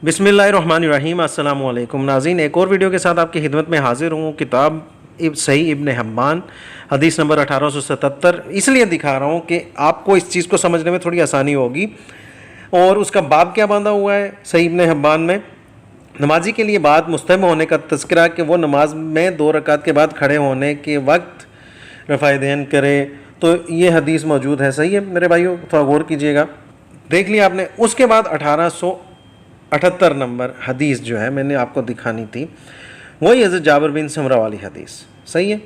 बिस्मिल्लाहिर्रहमानिर्रहीम। अस्सलाम वालेकुम नाज़रीन, एक और वीडियो के साथ आपकी खिदमत में हाजिर हूँ। किताब सही इब्न हिब्बान हदीस नंबर 1877 इसलिए दिखा रहा हूँ कि आपको इस चीज़ को समझने में थोड़ी आसानी होगी। और उसका बाब क्या बांधा हुआ है सही इब्न हिब्बान में, नमाजी के लिए बात मुस्तहब होने का तज़किरा कि वो नमाज में 2 रकात के बाद खड़े होने के वक्त रफ़ा दैन करे। तो ये हदीस मौजूद है, सही है मेरे भाइयों, थोड़ा गौर कीजिएगा। देख लिया आपने। उसके बाद 1878 नंबर हदीस जो है मैंने आपको दिखानी थी, वही हज़रत जाबिर बिन समरा वाली हदीस, सही है।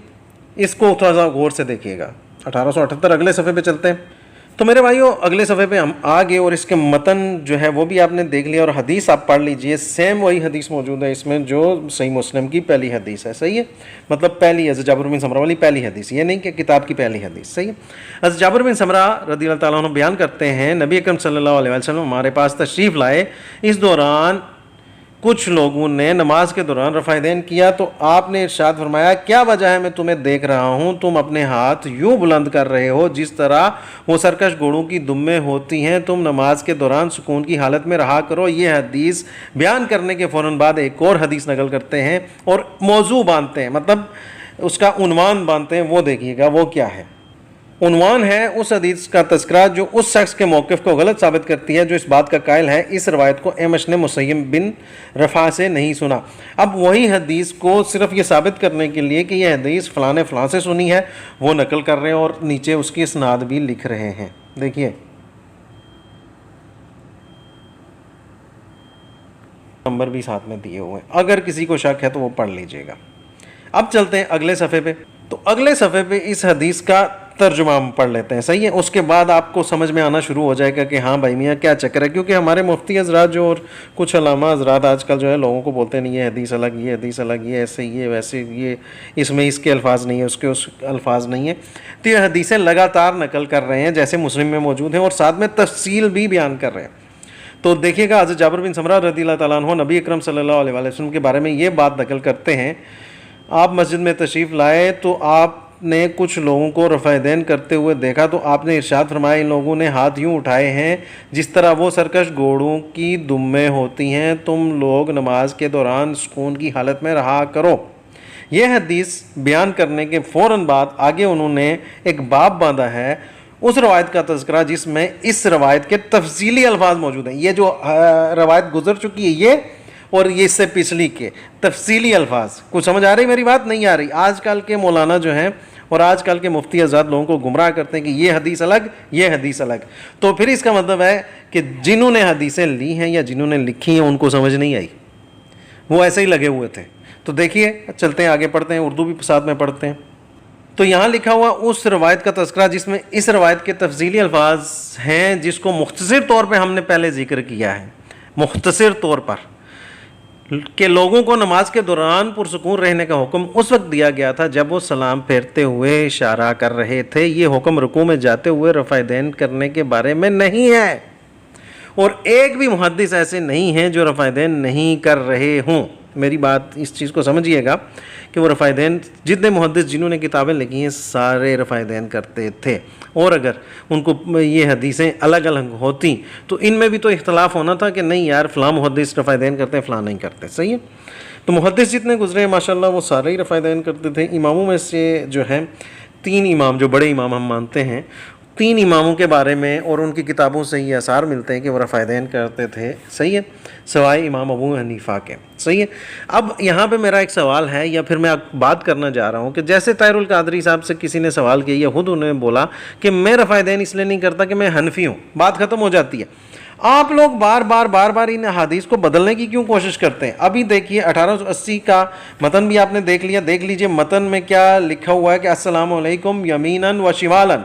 इसको थोड़ा सा गौर से देखिएगा। 1878 अगले सफ़े पे चलते हैं। तो मेरे भाइयों अगले सफ़े पे हम आ गए और इसके मतन जो है वो भी आपने देख लिया और हदीस आप पढ़ लीजिए। सेम वही हदीस मौजूद है इसमें जो सही मुस्लिम की पहली हदीस है, सही है। मतलब पहली हज़रत जाबिर बिन समरा वाली पहली हदीस, ये नहीं कि किताब की पहली हदीस, सही है। हज़रत जाबिर बिन समरा रज़ियल्लाहु ताला अन्हु बयान करते हैं, नबी अकरम सल्लल्लाहु अलैहि वसल्लम हमारे पास तशरीफ़ लाए। इस दौरान कुछ लोगों ने नमाज के दौरान रफ़ा दैन किया तो आपने इरशाद फरमाया, क्या वजह है मैं तुम्हें देख रहा हूँ, तुम अपने हाथ यूँ बुलंद कर रहे हो जिस तरह वो सरकश घोड़ों की दुम्में होती हैं। तुम नमाज के दौरान सुकून की हालत में रहा करो। ये हदीस बयान करने के फ़ौरन बाद एक और हदीस नकल करते हैं और मौजू बांधते हैं, मतलब उसका उन्वान बांधते हैं। वो देखिएगा वो क्या है। उन्वान है उस हदीस का तज़किरा जो उस शख्स के मौक़िफ़ को गलत साबित करती है जो इस बात का कायल है इस रवायत को एमश ने मुसय्यम बिन रफ़ा से नहीं सुना। अब वही हदीस को सिर्फ ये साबित करने के लिए कि यह हदीस फ़लाने फ़लाँ से सुनी है वो नकल कर रहे हैं और नीचे उसकी इसनाद भी लिख रहे हैं। देखिए नंबर भी साथ में दिए हुए हैं, अगर किसी को शक है तो वो पढ़ लीजिएगा। अब चलते हैं अगले सफ़े पे। तो अगले सफ़े पे इस हदीस का तर्जुमा हम पढ़ लेते हैं, सही है। उसके बाद आपको समझ में आना शुरू हो जाएगा कि हाँ भाई मियाँ क्या चक्कर है, क्योंकि हमारे मुफ्ती हज़रात जो और कुछ अल्लामा हज़रात आजकल जो है लोगों को बोलते नहीं, ये हदीस अलग, ये हदीस अलग, ये ऐसे, ये वैसे, ये इसमें इसके अल्फाज नहीं है, उसके उस अल्फाज नहीं है। तो ये हदीसें लगातार नकल कर रहे हैं जैसे मुस्लिम में मौजूद हैं और साथ में तफसील भी बयान कर रहे हैं। तो देखिएगा हज़रत जाबिर बिन समरा रज़ियल्लाहु ताला अन्हु नबी अकरम सल्लल्लाहु अलैहि वसल्लम के बारे में ये बात नकल करते हैं, आप मस्जिद में तशरीफ़ लाए तो आपने कुछ लोगों को रफ़ा दैन करते हुए देखा तो आपने इरशाद फरमाया, इन लोगों ने हाथ यूँ उठाए हैं जिस तरह वो सरकश घोड़ों की दुम्में होती हैं। तुम लोग नमाज के दौरान सुकून की हालत में रहा करो। यह हदीस बयान करने के फ़ौरन बाद आगे उन्होंने एक बाब बांधा है उस रवायत का तज़किरा जिसमें इस रवायत के तफसीली अल्फाज मौजूद हैं। ये जो रवायत गुजर चुकी है ये और ये इससे पिछली के तफसीली अल्फाज, कुछ समझ आ रही मेरी बात? नहीं आ रही? आजकल के मौलाना जो हैं और आजकल के मुफ्ती हज़रात लोगों को गुमराह करते हैं कि ये हदीस अलग, ये हदीस अलग। तो फिर इसका मतलब है कि जिन्होंने हदीसें ली हैं या जिन्होंने लिखी हैं उनको समझ नहीं आई, वो ऐसे ही लगे हुए थे। तो देखिए चलते हैं आगे पढ़ते हैं, उर्दू भी साथ में पढ़ते हैं। तो यहाँ लिखा हुआ उस रवायत का तज़किरा जिसमें इस रवायत के तफसीली अल्फाज हैं जिसको मुख्तसर तौर पर हमने पहले ज़िक्र किया है, मुख्तसर तौर पर कि लोगों को नमाज के दौरान पुरसुकून रहने का हुक्म उस वक्त दिया गया था जब वो सलाम फेरते हुए इशारा कर रहे थे। ये हुक्म रुकू में जाते हुए रफ़ा दैन करने के बारे में नहीं है और एक भी मुहद्दिस ऐसे नहीं हैं जो रफ़ा दैन नहीं कर रहे हों। मेरी बात इस चीज़ को समझिएगा कि वो रफ़ा दैन जितने मुहद्दिस जिन्होंने किताबें लिखी हैं सारे रफ़ा दैन करते थे। और अगर उनको ये हदीसें अलग अलग होती तो इनमें भी तो इख्तलाफ होना था कि नहीं यार फ़लाँ मुहद्दिस रफ़ा दैन करते हैं, फ़लाँ नहीं करते, सही है। तो मुहद्दिस जितने गुजरे हैं माशाल्लाह वो सारे ही रफ़ा दैन करते थे। इमामों में से जो हैं 3 इमाम जो बड़े इमाम हम मानते हैं, 3 इमामों के बारे में और उनकी किताबों से ये आसार मिलते हैं कि वो रफ़ा दैन करते थे, सही है, सवाए इमाम अबू हनीफ़ा के, सही है। अब यहाँ पे मेरा एक सवाल है या फिर मैं बात करना चाह रहा हूँ कि जैसे ताहिरुल कादरी साहब से किसी ने सवाल किया या खुद उन्होंने बोला कि मैं रफ़ा दैन इसलिए नहीं करता कि मैं हनफी हूँ, बात ख़त्म हो जाती है। आप लोग बार बार इन हदीस को बदलने की क्यों कोशिश करते हैं? अभी देखिए 1880 का मतन भी आपने देख लिया, देख लीजिए मतन में क्या लिखा हुआ है कि अस्सलामु अलैकुम यमीनन व शिमालन,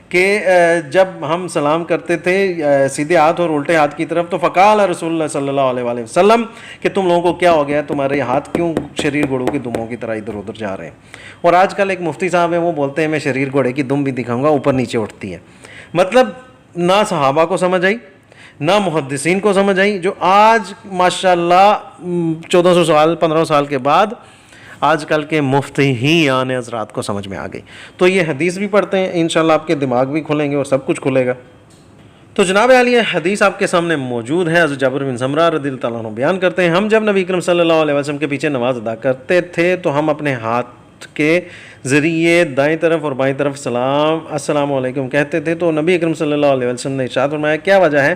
कि जब हम सलाम करते थे सीधे हाथ और उल्टे हाथ की तरफ तो फ़क़ाल रसूलुल्लाह सल्लल्लाहु अलैहि वसल्लम कि तुम लोगों को क्या हो गया, तुम्हारे हाथ क्यों शरीर घोड़ों की दुमों की तरह इधर उधर जा रहे हैं। और आजकल एक मुफ्ती साहब हैं वो बोलते हैं मैं शरीर घोड़े की दुम भी दिखाऊंगा, ऊपर नीचे उठती है। मतलब ना सहाबा को समझ आई ना मुहद्दिसीन को समझ आई, जो आज माशाल्लाह 1400 साल 1500 साल के बाद आजकल के मुफ्ती ही आने हज़रात को समझ में आ गई। तो ये हदीस भी पढ़ते हैं, इंशाल्लाह आपके दिमाग भी खुलेंगे और सब कुछ खुलेगा। تو جناب عالیہ حدیث آپ کے سامنے موجود ہے. حضرت جابر بن سمرہ رضی اللہ تعالیٰ عنہ بیان کرتے ہیں ہم جب نبی اکرم صلی اللہ علیہ وسلم کے پیچھے نماز ادا کرتے تھے تو ہم اپنے ہاتھ کے ذریعے دائیں طرف اور بائیں طرف السلام علیکم کہتے تھے. تو نبی اکرم صلی اللہ علیہ وسلم نے ارشاد فرمایا کیا وجہ ہے؟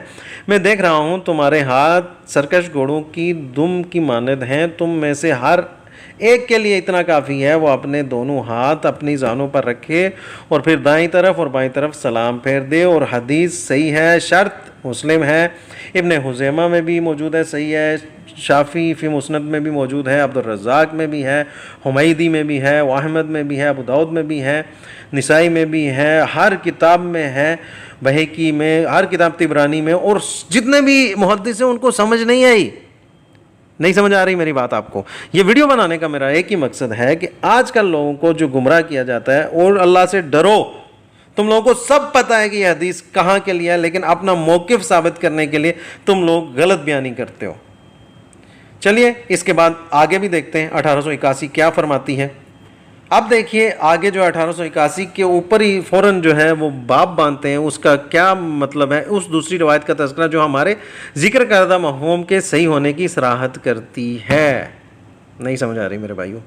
میں دیکھ رہا ہوں تمہارے ہاتھ سرکش گھوڑوں کی دم کی مانند ہیں. تم میں سے ہر ایک کے لیے اتنا کافی ہے وہ اپنے دونوں ہاتھ اپنی زانوں پر رکھے اور پھر دائیں طرف اور بائیں طرف سلام پھیر دے. اور حدیث صحیح ہے، شرط مسلم ہے، ابن خزیمہ میں بھی موجود ہے، صحیح ہے، شافعی فی مسند میں بھی موجود ہے، عبد الرزاق میں بھی ہے، حمیدی میں بھی ہے، احمد میں بھی ہے، ابو داؤد میں بھی ہے، نسائی میں بھی ہے، ہر کتاب میں ہے، بہقی میں، ہر کتاب طبرانی میں. اور جتنے بھی محدث ہیں ان کو سمجھ نہیں آئی. نہیں سمجھ آ رہی میری بات آپ کو؟ یہ ویڈیو بنانے کا میرا ایک ہی مقصد ہے کہ آج کل لوگوں کو جو گمراہ کیا جاتا ہے، اور اللہ سے ڈرو. تم لوگوں کو سب پتہ ہے کہ یہ حدیث کہاں کے لیے ہے، لیکن اپنا موقف ثابت کرنے کے لیے تم لوگ غلط بیانی کرتے ہو. چلیے اس کے بعد آگے بھی دیکھتے ہیں 1881 کیا فرماتی ہے. اب دیکھیے آگے جو 1881 کے اوپر ہی فوراً جو ہے وہ باب باندھتے ہیں. اس کا کیا مطلب ہے؟ اس دوسری روایت کا تذکرہ جو ہمارے ذکر کردہ مفہوم کے صحیح ہونے کی صراحت کرتی ہے. نہیں سمجھ آ رہی میرے بھائیو؟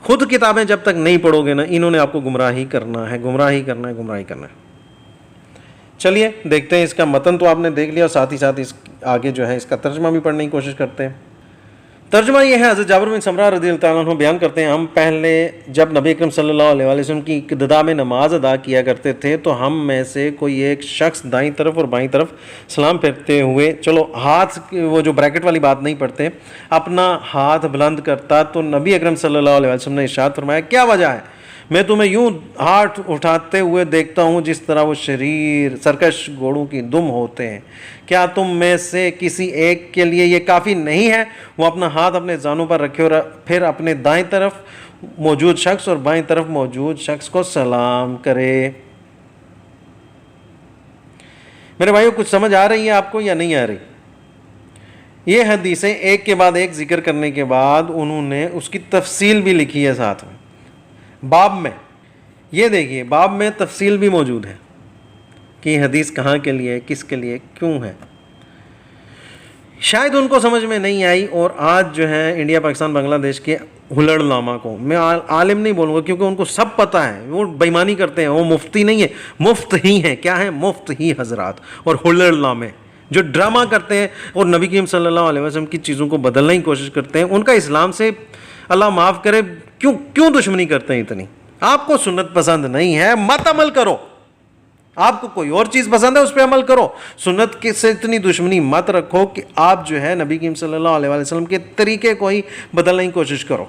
خود کتابیں جب تک نہیں پڑھو گے نا، انہوں نے آپ کو گمراہی کرنا ہے، گمراہی کرنا ہے، گمراہی کرنا ہے. چلیے دیکھتے ہیں اس کا متن تو آپ نے دیکھ لیا، ساتھ ہی ساتھ اس آگے جو ہے اس کا ترجمہ بھی پڑھنے کی کوشش کرتے ہیں. ترجمہ یہ ہے، حضرت جابر بن سمرہ رضی اللہ تعالیٰ عنہ بیان کرتے ہیں ہم پہلے جب نبی اکرم صلی اللہ علیہ وسلم کی ابتدا میں نماز ادا کیا کرتے تھے تو ہم میں سے کوئی ایک شخص دائیں طرف اور بائیں طرف سلام پھیرتے ہوئے، چلو ہاتھ وہ جو بریکٹ والی بات نہیں پڑھتے، اپنا ہاتھ بلند کرتا تو نبی اکرم صلی اللہ علیہ وسلم نے ارشاد فرمایا کیا وجہ ہے؟ میں تمہیں یوں ہاتھ اٹھاتے ہوئے دیکھتا ہوں جس طرح وہ شریر سرکش گھوڑوں کی دم ہوتے ہیں. کیا تم میں سے کسی ایک کے لیے یہ کافی نہیں ہے وہ اپنا ہاتھ اپنے زانوں پر رکھے اور پھر اپنے دائیں طرف موجود شخص اور بائیں طرف موجود شخص کو سلام کرے؟ میرے بھائیو کچھ سمجھ آ رہی ہے آپ کو یا نہیں آ رہی؟ یہ حدیثیں ایک کے بعد ایک ذکر کرنے کے بعد انہوں نے اس کی تفصیل بھی لکھی ہے ساتھ میں باب میں. یہ دیکھیے باب میں تفصیل بھی موجود ہے کہ یہ حدیث کہاں کے لیے، کس کے لیے، کیوں ہے. شاید ان کو سمجھ میں نہیں آئی. اور آج جو ہے انڈیا پاکستان بنگلہ دیش کے ہلڑ لامہ کو، میں عالم نہیں بولوں گا کیونکہ ان کو سب پتہ ہے، وہ بےمانی کرتے ہیں، وہ مفتی نہیں ہے، مفت ہی ہیں. کیا ہے؟ مفت ہی حضرات اور ہلڑ لامے جو ڈرامہ کرتے ہیں اور نبی کریم صلی اللہ علیہ وسلم کی چیزوں کو بدلنے کی کوشش کرتے ہیں. ان کا اسلام سے اللہ معاف کرے کیوں دشمنی کرتے ہیں اتنی؟ آپ کو سنت پسند نہیں ہے مت عمل کرو، آپ کو کوئی اور چیز پسند ہے اس پہ عمل کرو. سنت کے سے اتنی دشمنی مت رکھو کہ آپ جو ہے نبی کریم صلی اللہ علیہ وسلم کے طریقے کو ہی بدلنے کی کوشش کرو.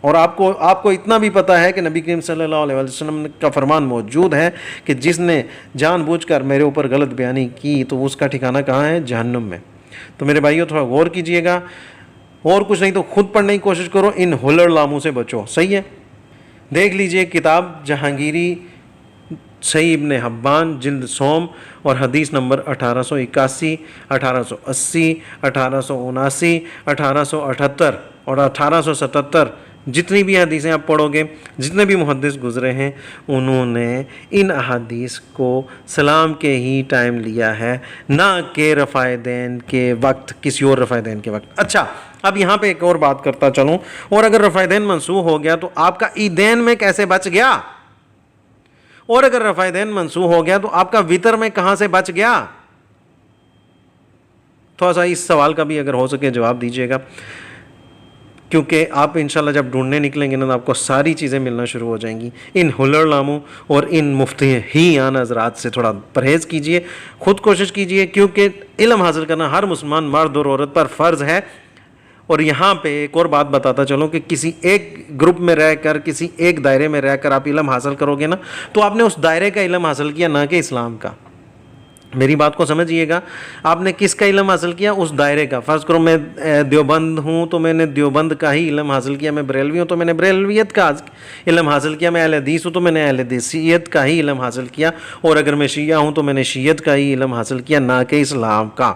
اور آپ کو اتنا بھی پتہ ہے کہ نبی کریم صلی اللہ علیہ وسلم کا فرمان موجود ہے کہ جس نے جان بوجھ کر میرے اوپر غلط بیانی کی تو اس کا ٹھکانہ کہاں ہے؟ جہنم میں. تو میرے بھائیوں تھوڑا غور کیجئے گا، اور کچھ نہیں تو خود پڑھنے کی کوشش کرو، ان ہلڑ لاموں سے بچو. صحیح ہے؟ دیکھ لیجئے کتاب جہانگیری صحیح ابن حبان جلد سوم اور حدیث نمبر 1881، 1880، 1879، 1878 اور 1877. جتنی بھی حدیثیں آپ پڑھو گے، جتنے بھی محدث گزرے ہیں انہوں نے ان احادیث کو سلام کے ہی ٹائم لیا ہے، نہ کہ رفع دین کے وقت، کسی اور رفع دین کے وقت. اچھا اب یہاں پہ ایک اور بات کرتا چلوں، اور اگر رفع دین منسوخ ہو گیا تو آپ کا عیدین میں کیسے بچ گیا؟ اور اگر رفع دین منسوخ ہو گیا تو آپ کا وتر میں کہاں سے بچ گیا؟ تھوڑا سا اس سوال کا بھی اگر ہو سکے جواب دیجیے گا، کیونکہ آپ انشاءاللہ جب ڈھونڈنے نکلیں گے نا آپ کو ساری چیزیں ملنا شروع ہو جائیں گی. ان ہلڑ لاموں اور ان مفتی ہی آن حضرات سے تھوڑا پرہیز کیجئے، خود کوشش کیجئے، کیونکہ علم حاصل کرنا ہر مسلمان مرد اور عورت پر فرض ہے. اور یہاں پہ ایک اور بات بتاتا چلوں کہ کسی ایک گروپ میں رہ کر، کسی ایک دائرے میں رہ کر آپ علم حاصل کرو گے نا تو آپ نے اس دائرے کا علم حاصل کیا، نہ کہ اسلام کا. میری بات کو سمجھیے گا، آپ نے کس کا علم حاصل کیا؟ اس دائرے کا. فرض کرو میں دیوبند ہوں تو میں نے دیوبند کا ہی علم حاصل کیا، میں بریلوی ہوں تو میں نے بریلویت کا علم حاصل کیا، میں اہل حدیث ہوں تو میں نے اہل حدیثیت کا ہی علم حاصل کیا، اور اگر میں شیعہ ہوں تو میں نے شیعت کا ہی علم حاصل کیا، نہ کہ اسلام کا.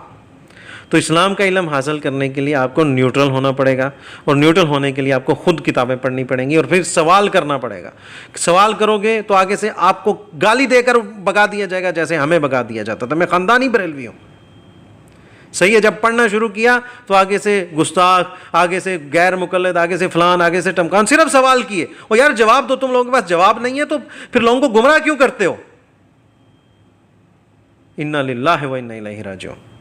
تو اسلام کا علم حاصل کرنے کے لیے آپ کو نیوٹرل ہونا پڑے گا، اور نیوٹرل ہونے کے لیے آپ کو خود کتابیں پڑھنی پڑیں گی، اور پھر سوال کرنا پڑے گا۔ سوال کرو گے تو آگے سے آپ کو گالی دے کر بگا دیا جائے گا جیسے ہمیں بگا دیا جاتا تھا۔ میں خاندانی بریلوی ہوں، صحیح ہے۔ جب پڑھنا شروع کیا تو آگے سے گستاخ، آگے سے غیر مقلد، آگے سے فلان، آگے سے ٹمکان، صرف سوال کیے۔ اور یار جواب تو تم لوگوں کے پاس جواب نہیں ہے، تو پھر لوگوں کو گمراہ کیوں کرتے ہو؟ انا للہ و انا الیہ راجعون۔